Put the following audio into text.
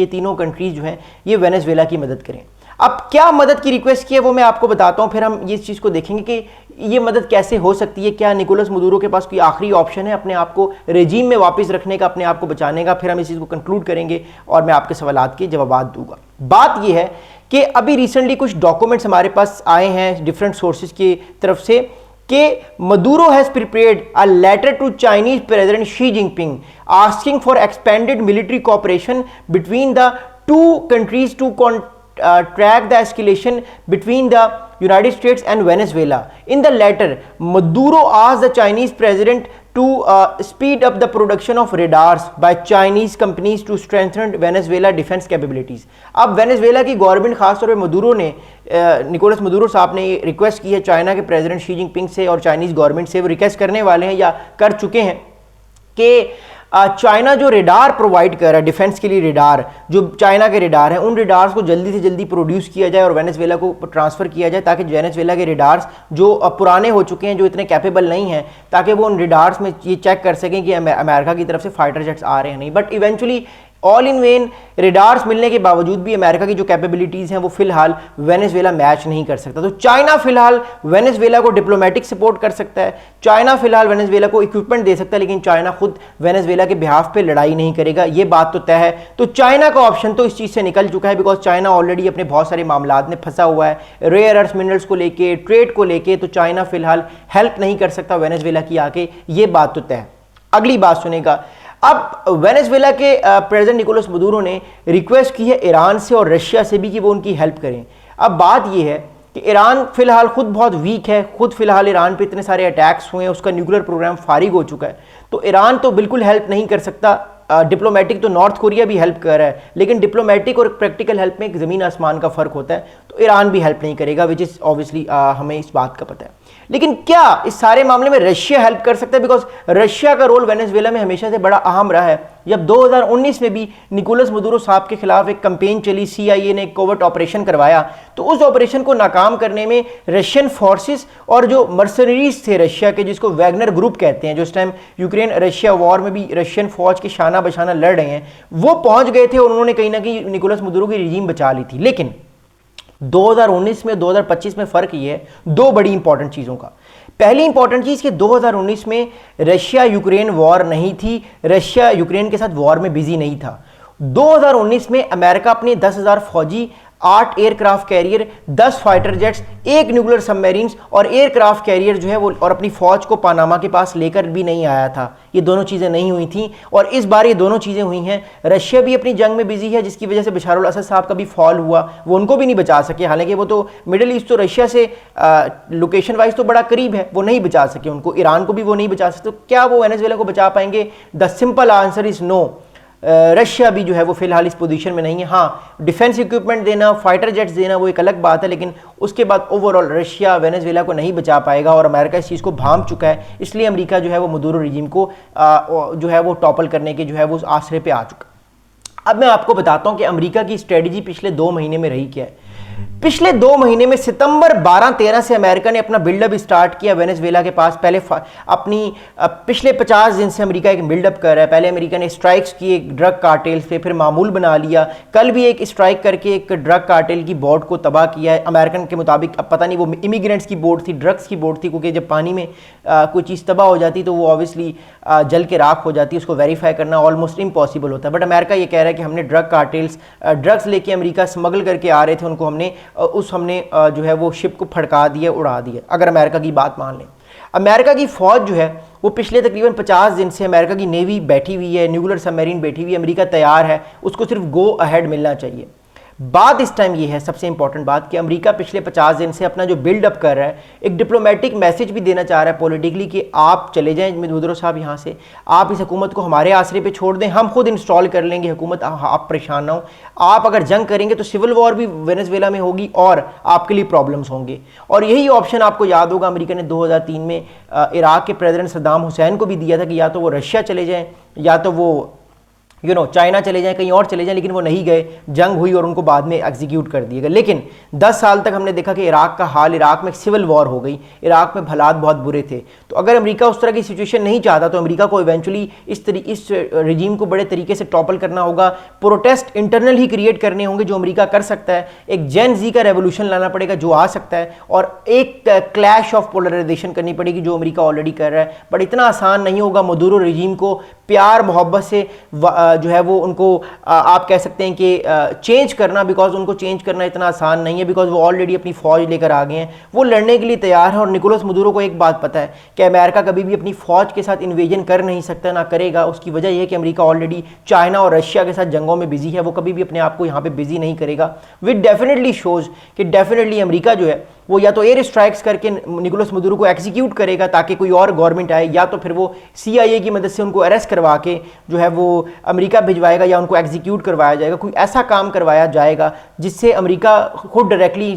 ये तीनों कंट्रीज जो हैं ये वेनेजुएला की मदद करें। अब क्या मदद की रिक्वेस्ट की है वो मैं आपको बताता हूँ, फिर हम ये चीज़ को देखेंगे कि ये मदद कैसे हो सकती है। क्या निकोलस मदुरो के पास कोई आखिरी ऑप्शन है अपने आप को रेजीम में वापस रखने का, अपने आप को बचाने का? फिर हम इस चीज़ को कंक्लूड करेंगे और मैं आपके सवालात के जवाब दूंगा। बात ये है कि अभी रिसेंटली कुछ डॉक्यूमेंट्स हमारे पास आए हैं डिफरेंट सोर्सेज की तरफ से कि Maduro has prepared a letter to Chinese president Xi Jinping asking for expanded military cooperation between the two countries to track the escalation between the United States and Venezuela. In the letter, Maduro asked the Chinese president to speed up the production of radars by Chinese companies to strengthen Venezuela defense capabilities. अब Venezuela की government खासतौर पे Maduro ने Nicolas Maduro साहब ने request की है China के प्रेसिडेंट शी जिनपिंग से और चाइनीज गवर्नमेंट से, वो रिक्वेस्ट करने वाले हैं या कर चुके हैं कि चाइना जो रेडार प्रोवाइड कर रहा है डिफेंस के लिए, रेडार जो चाइना के रेडार हैं उन रेडार्स को जल्दी से जल्दी प्रोड्यूस किया जाए और वेनेजुएला को ट्रांसफ़र किया जाए, ताकि वेनेजुएला के रेडार्स जो पुराने हो चुके हैं, जो इतने कैपेबल नहीं हैं, ताकि वो उन रेडार्स में ये चेक कर सकें कि अमेरिका की तरफ से फाइटर जेट्स आ रहे हैं नहीं। But eventually all in when radars मिलने के बावजूद भी अमेरिका की जो कैपेबिलिटीज़ हैं वो फिलहाल वेनेजुएला मैच नहीं कर सकता। तो चाइना फिलहाल वेनेजुएला को डिप्लोमेटिक सपोर्ट कर सकता है, चाइना फिलहाल वेनेजुएला को इक्विपमेंट दे सकता है, लेकिन चाइना खुद वेनेजुएला के बिहाफ पे लड़ाई नहीं करेगा, ये बात तो तय है। तो चाइना का ऑप्शन तो इस चीज़ से निकल चुका है, बिकॉज चाइना ऑलरेडी अपने बहुत सारे मामलात में फंसा हुआ है, रेयर अर्थ मिनरल्स को लेके, ट्रेड को लेके। तो चाइना फिलहाल हेल्प नहीं कर सकता वेनेजुएला की आके, ये बात तो तय है। अगली बात सुनेगा, अब वेनेजुएला के प्रेसिडेंट निकोलस मदुरो ने रिक्वेस्ट की है ईरान से और रशिया से भी कि वो उनकी हेल्प करें। अब बात ये है कि ईरान फिलहाल खुद बहुत वीक है, खुद फिलहाल ईरान पे इतने सारे अटैक्स हुए हैं, उसका न्यूक्लियर प्रोग्राम फारिग हो चुका है, तो ईरान तो बिल्कुल हेल्प नहीं कर सकता। डिप्लोमेटिक तो नॉर्थ कोरिया भी हेल्प कर रहा है, लेकिन डिप्लोमेटिक और प्रैक्टिकल हेल्प में एक ज़मीन आसमान का फ़र्क होता है, तो ईरान भी हेल्प नहीं करेगा, विच इज़ ऑब्वियसली हमें इस बात का पता है। लेकिन क्या इस सारे मामले में रशिया हेल्प कर सकता है? बिकॉज रशिया का रोल वेनेजुएला में हमेशा से बड़ा अहम रहा है। जब 2019 में भी निकोलस मदुरो साहब के खिलाफ एक कैंपेन चली, CIA ने एक कोवर्ट ऑपरेशन करवाया, तो उस ऑपरेशन को नाकाम करने में रशियन फोर्सेस और जो मर्सनरीज थे रशिया के, जिसको वैगनर ग्रुप कहते हैं, जो इस टाइम यूक्रेन रशिया वॉर में भी रशियन फौज के शाना बशाना लड़ रहे हैं, वो पहुंच गए थे और उन्होंने कहीं ना कहीं निकोलस मदुरो की रिजीम बचा ली थी। लेकिन 2019 में 2025 में फ़र्क ये है दो बड़ी इंपॉर्टेंट चीज़ों का। पहली इंपॉर्टेंट चीज़ कि 2019 में रशिया यूक्रेन वॉर नहीं थी, रशिया यूक्रेन के साथ वॉर में बिजी नहीं था। 2019 में अमेरिका अपने 10,000 फौजी, 8 aircraft carrier, 10 fighter jets, 1 nuclear submarines और एयरक्राफ्ट कैरियर जो है वो और अपनी फौज को पनामा के पास लेकर भी नहीं आया था। ये दोनों चीज़ें नहीं हुई थी और इस बार ये दोनों चीज़ें हुई हैं। रशिया भी अपनी जंग में बिजी है, जिसकी वजह से बशार अल असद साहब का भी फॉल हुआ, वो उनको भी नहीं बचा सके। हालांकि वो तो मिडिल ईस्ट तो रशिया से लोकेशन वाइज तो बड़ा करीब है, वो नहीं बचा सके उनको, ईरान को भी वो नहीं बचा सकते। तो क्या वो वेनेजुएला को बचा पाएंगे? The simple answer is no. Russia भी जो है वो फिलहाल इस पोजीशन में नहीं है। हाँ, डिफेंस इक्विपमेंट देना, फाइटर जेट्स देना वो एक अलग बात है, लेकिन उसके बाद ओवरऑल रशिया वेनेजुएला को नहीं बचा पाएगा और अमेरिका इस चीज़ को भांप चुका है। इसलिए अमेरिका जो है वो मदुरो रिजीम को जो है वो टॉपल करने के जो है वो आसरे पे आ चुका। अब मैं आपको बताता हूँ कि अमेरिका की स्ट्रेटजी पिछले 2 महीने में रही क्या है। पिछले 2 महीने में सितंबर 12-13 से अमेरिका ने अपना बिल्डअप स्टार्ट किया वेनेजुएला के पास। पहले अपनी पिछले 50 दिन से अमेरिका एक बिल्डअप कर रहा है। पहले अमेरिका ने स्ट्राइक्स किए ड्रग कार्टेल्स पे, फिर मामूल बना लिया। कल भी एक स्ट्राइक करके एक ड्रग कार्टेल की बोट को तबाह किया है। अमेरिकन के मुताबिक अब पता नहीं वो इमिग्रेंट्स की बोट थी, ड्रग्स की बोट थी, क्योंकि जब पानी में कोई चीज़ तबाह हो जाती तो वो ऑब्वियसली जल के राख हो जाती है, उसको वेरीफाई करना ऑलमोस्ट इम्पॉसिबल होता है। बट अमेरिका ये कह रहा है कि हमने ड्रग कार्टेल्स ड्रग्स लेके अमेरिका स्मगल करके आ रहे थे, उनको हमने जो है वो शिप को फड़का दिया, उड़ा दिया, अगर अमेरिका की बात मान लें। अमेरिका की फ़ौज जो है वो पिछले तकरीबन 50 दिन से अमेरिका की नेवी बैठी हुई है, न्यूक्लियर सबमरीन बैठी हुई है, अमेरिका तैयार है, उसको सिर्फ गो अहेड मिलना चाहिए। बात इस टाइम ये है, सबसे इंपॉर्टेंट बात, कि अमेरिका पिछले 50 दिन से अपना जो बिल्डअप कर रहा है, एक डिप्लोमेटिक मैसेज भी देना चाह रहा है पॉलिटिकली कि आप चले जाएं मदुरो साहब यहाँ से, आप इस हुकूमत को हमारे आसरे पे छोड़ दें, हम खुद इंस्टॉल कर लेंगे हुकूमत, आप परेशान ना हो। आप अगर जंग करेंगे तो सिविल वॉर भी वेनेजुएला में होगी और आपके लिए प्रॉब्लम्स होंगे। और यही ऑप्शन आपको याद होगा अमेरिका ने 2003 में इराक के प्रेसिडेंट सद्दाम हुसैन को भी दिया था कि या तो वो रशिया चले जाएँ या तो वो चाइना चले जाएं, कहीं और चले जाएं, लेकिन वो नहीं गए, जंग हुई और उनको बाद में एग्जीक्यूट कर दिया गया। लेकिन 10 साल तक हमने देखा कि इराक का हाल, इराक में सिविल वॉर हो गई, इराक में हालात बहुत बुरे थे। तो अगर अमेरिका उस तरह की सिचुएशन नहीं चाहता तो अमेरिका को इवेंचुअली इस रिजीम को बड़े तरीके से टॉपल करना होगा, प्रोटेस्ट इंटरनल ही क्रिएट करने होंगे जो अमेरिका कर सकता है, एक जेन जी का रेवोल्यूशन लाना पड़ेगा जो आ सकता है, और एक क्लैश ऑफ पोलराइजेशन करनी पड़ेगी जो अमेरिका ऑलरेडी कर रहा है। बट इतना आसान नहीं होगा मदुरो रिजीम को प्यार मोहब्बत से जो है वो उनको आप कह सकते हैं कि चेंज करना, बिकॉज उनको चेंज करना इतना आसान नहीं है, बिकॉज वो ऑलरेडी अपनी फौज लेकर आ गए हैं, वो लड़ने के लिए तैयार है। और निकोलस मदुरो को एक बात पता है कि अमेरिका कभी भी अपनी फौज के साथ इन्वेजन कर नहीं सकता, ना करेगा। उसकी वजह यह है कि अमेरिका ऑलरेडी चाइना और रशिया के साथ जंगों में बिजी है, वो कभी भी अपने आप को यहाँ पे बिजी नहीं करेगा। विच डेफिनेटली शोज कि डेफिनेटली अमेरिका जो है वो या तो एयर स्ट्राइक्स करके निकोलस मदुरो को एग्जीक्यूट करेगा ताकि कोई और गवर्नमेंट आए, या तो फिर वो CIA की मदद से उनको अरेस्ट करवा के जो है वो अमेरिका भिजवाएगा या उनको एग्जीक्यूट करवाया जाएगा। कोई ऐसा काम करवाया जाएगा जिससे अमेरिका खुद डायरेक्टली